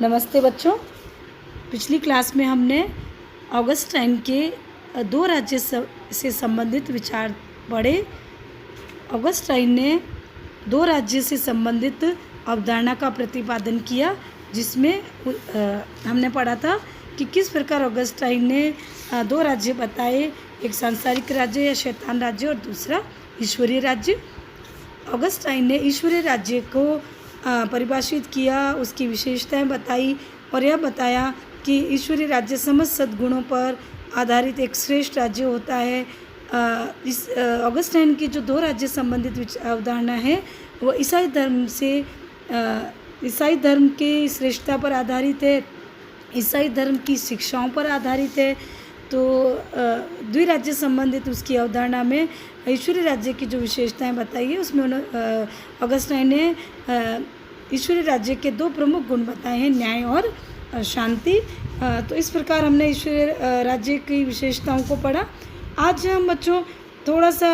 नमस्ते बच्चों। पिछली क्लास में हमने ऑगस्टाइन के दो राज्य से संबंधित विचार पढ़े। ऑगस्टाइन ने दो राज्य से संबंधित अवधारणा का प्रतिपादन किया, जिसमें हमने पढ़ा था कि किस प्रकार ऑगस्टाइन ने दो राज्य बताए, एक सांसारिक राज्य या शैतान राज्य और दूसरा ईश्वरीय राज्य। ऑगस्टाइन ने ईश्वरीय राज्य को परिभाषित किया, उसकी विशेषताएं बताई और यह बताया कि ईश्वरीय राज्य समस्त सद्गुणों पर आधारित एक श्रेष्ठ राज्य होता है। इस ऑगस्टाइन की जो दो राज्य संबंधित अवधारणा है वो ईसाई धर्म के श्रेष्ठता पर आधारित है, ईसाई धर्म की शिक्षाओं पर आधारित है। तो द्विराज्य संबंधित उसकी अवधारणा में ईश्वरीय राज्य की जो विशेषताएं बताई है उसमें ऑगस्टाइन ने ईश्वरीय राज्य के दो प्रमुख गुण बताए हैं, न्याय और शांति। तो इस प्रकार हमने ईश्वरीय राज्य की विशेषताओं को पढ़ा। आज हम बच्चों थोड़ा सा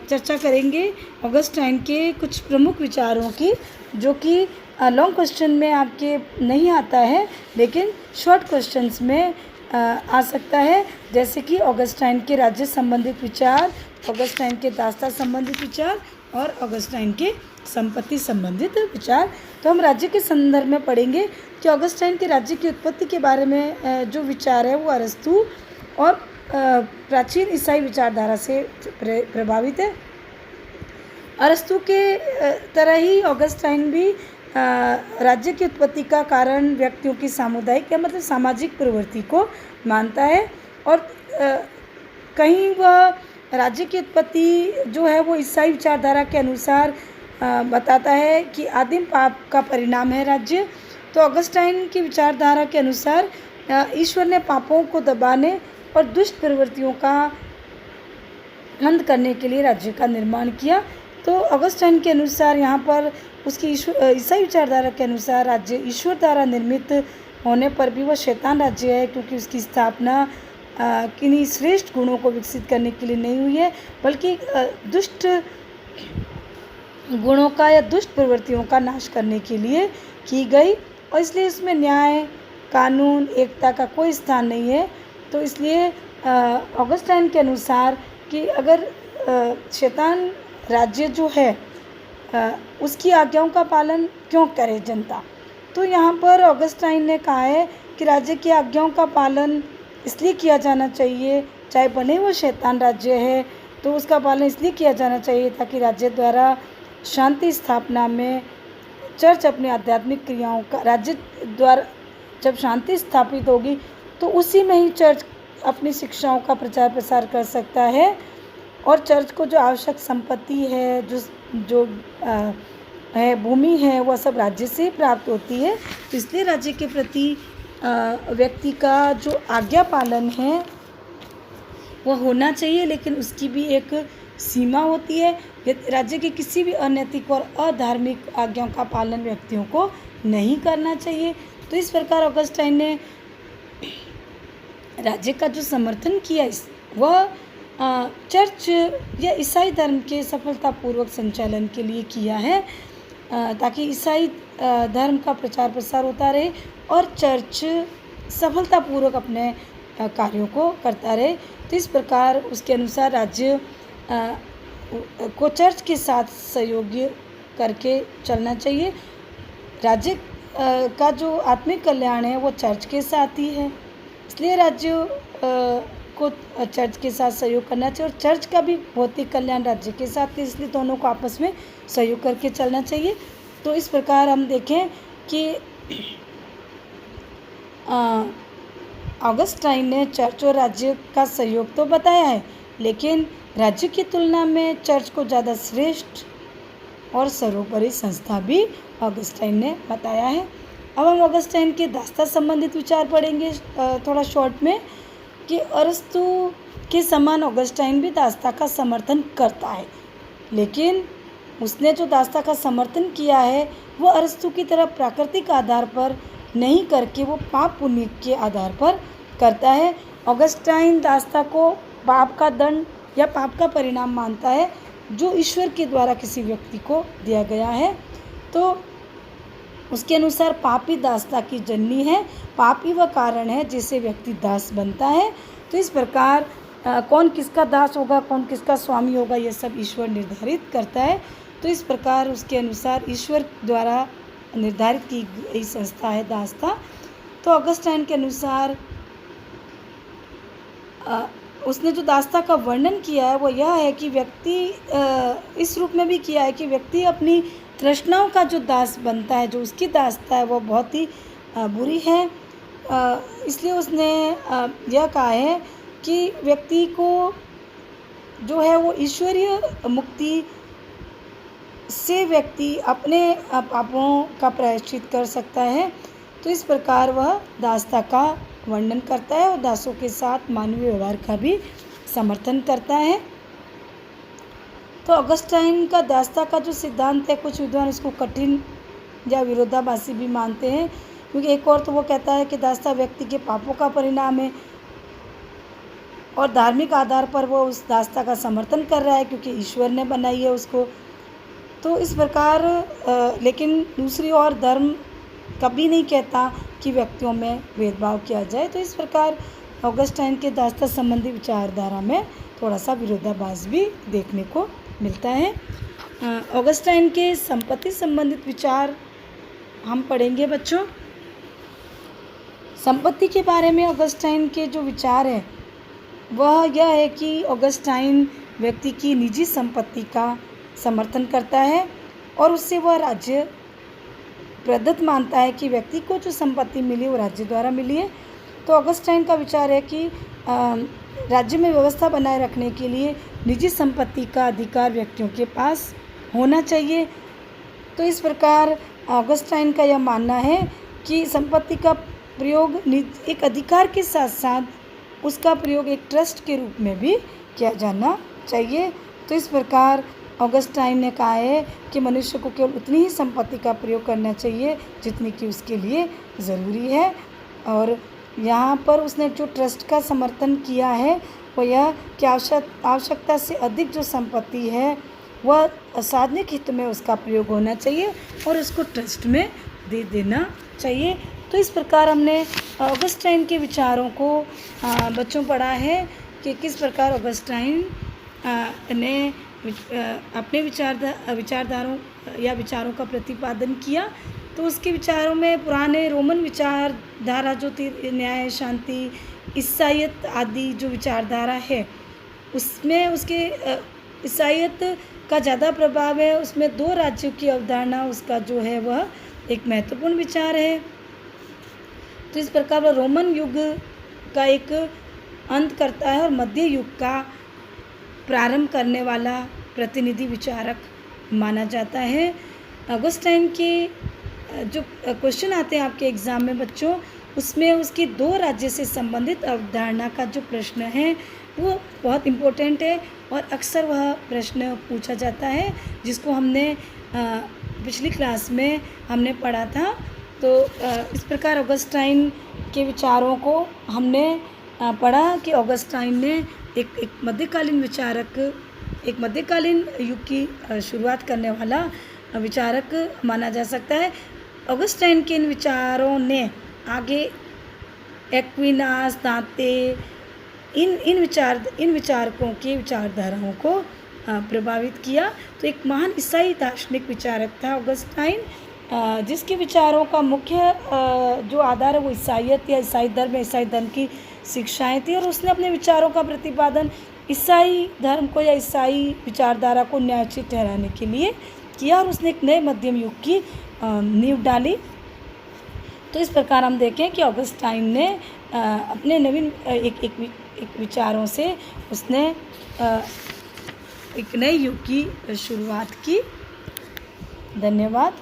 चर्चा करेंगे ऑगस्टाइन के कुछ प्रमुख विचारों की, जो कि लॉन्ग क्वेश्चन में आपके नहीं आता है लेकिन शॉर्ट क्वेश्चंस में आ सकता है, जैसे कि ऑगस्टाइन के राज्य संबंधित विचार, ऑगस्टाइन के दास्ता संबंधित विचार और ऑगस्टाइन के संपत्ति संबंधित विचार। तो हम राज्य के संदर्भ में पढ़ेंगे कि ऑगस्टाइन के राज्य की उत्पत्ति के बारे में जो विचार है वो अरस्तु और प्राचीन ईसाई विचारधारा से प्रभावित है। अरस्तु के तरह ही ऑगस्टाइन भी राज्य की उत्पत्ति का कारण व्यक्तियों की सामुदायिक या मतलब सामाजिक प्रवृत्ति को मानता है और कहीं वह राज्य की उत्पत्ति जो है वो ईसाई विचारधारा के अनुसार बताता है कि आदिम पाप का परिणाम है राज्य। तो ऑगस्टाइन की विचारधारा के अनुसार ईश्वर ने पापों को दबाने और दुष्ट प्रवृत्तियों का अंत करने के लिए राज्य का निर्माण किया। तो ऑगस्टाइन के अनुसार यहाँ पर उसकी ईसाई विचारधारा के अनुसार राज्य ईश्वर द्वारा निर्मित होने पर भी वह शैतान राज्य है, क्योंकि उसकी स्थापना किन्हीं श्रेष्ठ गुणों को विकसित करने के लिए नहीं हुई है, बल्कि दुष्ट गुणों का या दुष्ट प्रवृत्तियों का नाश करने के लिए की गई, और इसलिए इसमें न्याय, कानून, एकता का कोई स्थान नहीं है। तो इसलिए ऑगस्टाइन के अनुसार कि अगर शैतान राज्य जो है उसकी आज्ञाओं का पालन क्यों करे जनता, तो यहाँ पर ऑगस्टाइन ने कहा है कि राज्य की आज्ञाओं का पालन इसलिए किया जाना चाहिए, चाहे बने वो शैतान राज्य है तो उसका पालन इसलिए किया जाना चाहिए ताकि राज्य द्वारा शांति स्थापना में चर्च अपनी आध्यात्मिक क्रियाओं का, राज्य द्वारा जब शांति स्थापित होगी तो उसी में ही चर्च अपनी शिक्षाओं का प्रचार प्रसार कर सकता है, और चर्च को जो आवश्यक संपत्ति है, जो है भूमि है, वह सब राज्य से प्राप्त होती है। तो इसलिए राज्य के प्रति व्यक्ति का जो आज्ञा पालन है वह होना चाहिए, लेकिन उसकी भी एक सीमा होती है। राज्य के किसी भी अनैतिक और अधार्मिक आज्ञाओं का पालन व्यक्तियों को नहीं करना चाहिए। तो इस प्रकार ऑगस्टाइन ने राज्य का जो समर्थन किया वह चर्च या ईसाई धर्म के सफलतापूर्वक संचालन के लिए किया है, ताकि ईसाई धर्म का प्रचार प्रसार होता रहे और चर्च सफलतापूर्वक अपने कार्यों को करता रहे। तो इस प्रकार उसके अनुसार राज्य को चर्च के साथ सहयोग करके चलना चाहिए। राज्य का जो आत्मिक कल्याण है वो चर्च के साथ ही है, इसलिए राज्य को चर्च के साथ सहयोग करना चाहिए, और चर्च का भी भौतिक कल्याण राज्य के साथ है, इसलिए दोनों को आपस में सहयोग करके चलना चाहिए। तो इस प्रकार हम देखें कि ऑगस्टाइन ने चर्च और राज्य का सहयोग तो बताया है, लेकिन राज्य की तुलना में चर्च को ज़्यादा श्रेष्ठ और सर्वोपरि संस्था भी ऑगस्टाइन ने बताया है। अब हम ऑगस्टाइन के दास्ता संबंधित विचार पढ़ेंगे थोड़ा शॉर्ट में, कि अरस्तु के समान ऑगस्टाइन भी दास्ता का समर्थन करता है, लेकिन उसने जो दास्ता का समर्थन किया है वो अरस्तु की तरह प्राकृतिक आधार पर नहीं करके वो पाप पुण्य के आधार पर करता है। ऑगस्टाइन दास्ता को पाप का दंड या पाप का परिणाम मानता है जो ईश्वर के द्वारा किसी व्यक्ति को दिया गया है। तो उसके अनुसार पापी दासता की जननी है, पापी वह कारण है जिससे व्यक्ति दास बनता है। तो इस प्रकार कौन किसका दास होगा, कौन किसका स्वामी होगा, ये सब ईश्वर निर्धारित करता है। तो इस प्रकार उसके अनुसार ईश्वर द्वारा निर्धारित की गई संस्था है दासता। तो ऑगस्टाइन के अनुसार उसने जो दासता का वर्णन किया है वो यह है कि व्यक्ति इस रूप में भी किया है कि व्यक्ति अपनी तृष्णाओं का जो दास बनता है, जो उसकी दासता है वो बहुत ही बुरी है। इसलिए उसने यह कहा है कि व्यक्ति को जो है वो ईश्वरीय मुक्ति से व्यक्ति अपने पापों का प्रायश्चित कर सकता है। तो इस प्रकार वह दासता का वर्णन करता है और दासों के साथ मानवीय व्यवहार का भी समर्थन करता है। तो ऑगस्टाइन का दासता का जो सिद्धांत है, कुछ विद्वान इसको कठिन या विरोधाभासी भी मानते हैं, क्योंकि एक और तो वो कहता है कि दासता व्यक्ति के पापों का परिणाम है और धार्मिक आधार पर वो उस दासता का समर्थन कर रहा है क्योंकि ईश्वर ने बनाई है उसको। तो इस प्रकार लेकिन दूसरी ओर धर्म कभी नहीं कहता कि व्यक्तियों में भेदभाव किया जाए। तो इस प्रकार ऑगस्टाइन के दासता संबंधी विचारधारा में थोड़ा सा विरोधाभास भी देखने को मिलता है। ऑगस्टाइन के संपत्ति संबंधित विचार हम पढ़ेंगे बच्चों। संपत्ति के बारे में ऑगस्टाइन के जो विचार है वह यह है कि ऑगस्टाइन व्यक्ति की निजी संपत्ति का समर्थन करता है और उससे वह राज्य प्रदत्त मानता है कि व्यक्ति को जो संपत्ति मिली वो राज्य द्वारा मिली है। तो ऑगस्टाइन का विचार है कि राज्य में व्यवस्था बनाए रखने के लिए निजी संपत्ति का अधिकार व्यक्तियों के पास होना चाहिए। तो इस प्रकार ऑगस्टाइन का यह मानना है कि संपत्ति का प्रयोग एक अधिकार के साथ साथ उसका प्रयोग एक ट्रस्ट के रूप में भी किया जाना चाहिए। तो इस प्रकार ऑगस्टाइन ने कहा है कि मनुष्य को केवल उतनी ही संपत्ति का प्रयोग करना चाहिए जितनी कि उसके लिए ज़रूरी है। और यहाँ पर उसने जो ट्रस्ट का समर्थन किया है वो यह कि आवश्यकता से अधिक जो संपत्ति है वह सार्वजनिक हित में उसका प्रयोग होना चाहिए और उसको ट्रस्ट में दे देना चाहिए। तो इस प्रकार हमने ऑगस्टाइन के विचारों को बच्चों पढ़ा है कि किस प्रकार ऑगस्टाइन ने अपने विचारधारों या विचारों का प्रतिपादन किया। तो उसके विचारों में पुराने रोमन विचारधारा जो थी, न्याय, शांति, ईसाईयत आदि जो विचारधारा है उसमें उसके ईसाईयत का ज़्यादा प्रभाव है। उसमें दो राज्यों की अवधारणा उसका जो है वह एक महत्वपूर्ण विचार है। तो इस प्रकार वह रोमन युग का एक अंत करता है और मध्य युग का प्रारंभ करने वाला प्रतिनिधि विचारक माना जाता है। ऑगस्टाइन के जो क्वेश्चन आते हैं आपके एग्ज़ाम में बच्चों, उसमें उसकी दो राज्य से संबंधित अवधारणा का जो प्रश्न है वो बहुत इम्पोर्टेंट है और अक्सर वह प्रश्न पूछा जाता है, जिसको हमने पिछली क्लास में हमने पढ़ा था। तो इस प्रकार ऑगस्टाइन के विचारों को हमने पढ़ा कि ऑगस्टाइन ने एक मध्यकालीन विचारक, एक मध्यकालीन युग की शुरुआत करने वाला विचारक माना जा सकता है। ऑगस्टाइन के इन विचारों ने आगे एक्विनास, दांते, इन विचारकों की विचारधाराओं को प्रभावित किया। तो एक महान ईसाई दार्शनिक विचारक था ऑगस्टाइन, जिसके विचारों का मुख्य जो आधार है वो ईसाईयत या ईसाई धर्म या ईसाई धर्म की शिक्षाएं थी। और उसने अपने विचारों का प्रतिपादन ईसाई धर्म को या ईसाई विचारधारा को न्यायोचित ठहराने के लिए किया और उसने एक नए मध्यम युग की नींव डाली। तो इस प्रकार हम देखें कि ऑगस्टाइन ने अपने नवीन एक विचारों से उसने एक नए युग की शुरुआत की। धन्यवाद।